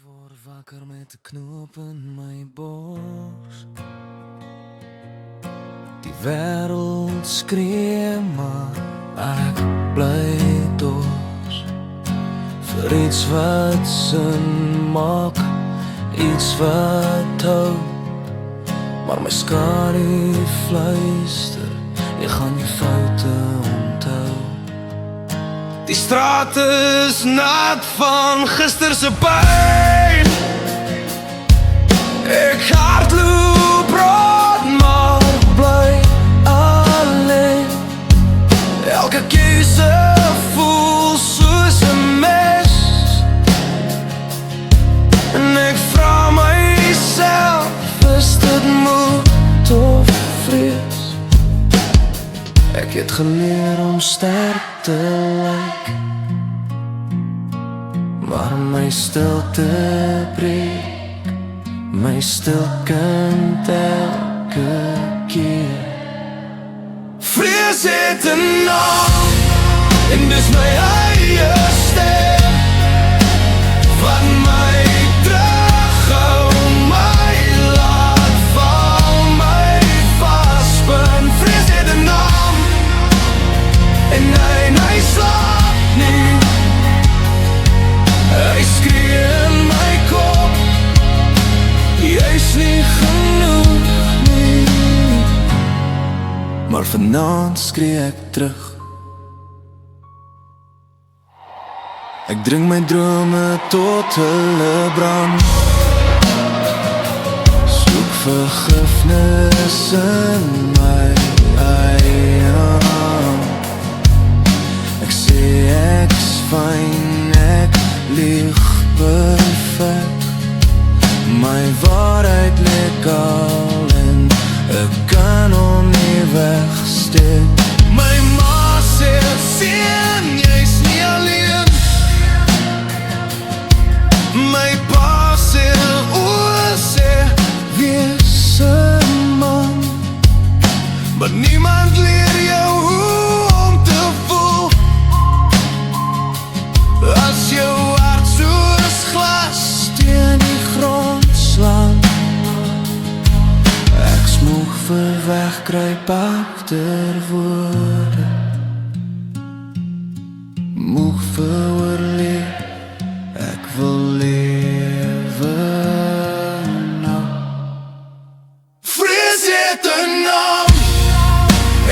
word wakker met 'n knoop in my bors. Die wêreld skree maar ek bly dors vir iets wat sin maak, iets wat hou. Maar my skadu fluister, jy gaan jou foute onthou. Die straat is nat van gister se pyn. Ek hardloop rond, maar bly alleen. Elke keuse voel soos 'n mes. En ek vra myself, is dit moed of vrees? Ek het geleer om sterk te lyk, maar my stilte breek, my stil kind elke keer. Vrees het 'n naam, en dis my eie stem, wat my terughou, my laat val, my vaspin. Vrees het 'n naam, en hy slaap nie. Hy skree in my kop, jy's nie genoeg nie. Maar vanaand skree ek terug. Ek drink my drome tot hulle brand, soek vergifnis in my eie hand. Ek sê ek's fyn, ek lieg perfek, my waarheid lek al en ek kan hom nie wegsteek. My ma sê, seun, jy's nie alleen. My pa sê, o sê, wees 'n man. Maar niemand leer jou hoe om te voel as jou hart soos glas teen die grond slaan. Ek smoeg vir wegkruip agter woorde, moeg vir oorleef, ek wil lewe nou. Vrees het 'n naam,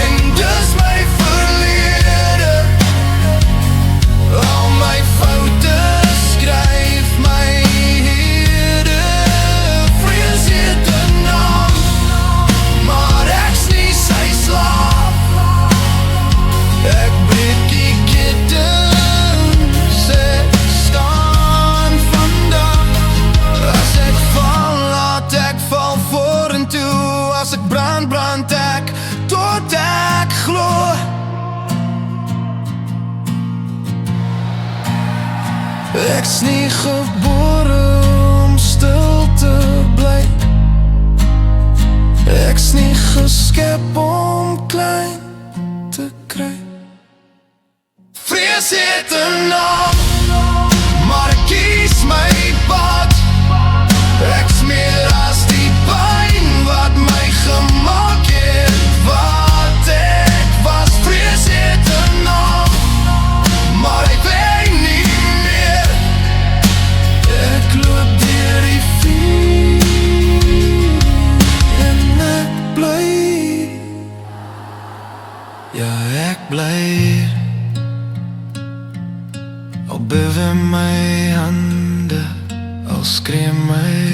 en dis my verlede. Al my foute skryf my hede. Vrees het 'n naam, maar ek's nie sy slaaf. Ek breek die ketens, ek staan vandag. As ek val, laat ek val vorentoe. As ek brand, brand ek tot ek glo. Ek's nie gebore om stil te bly, ek's nie geskep om klein te kry. Vrees het 'n naam, maar ek kies my pad. Ek's meer as die pyn wat my gemaak het, wat ek was. Vrees het 'n naam, maar ek weet nie meer. Ek loop deur die vuur en ek bly. Ja, ek bly. Al bewe my hande, al skree my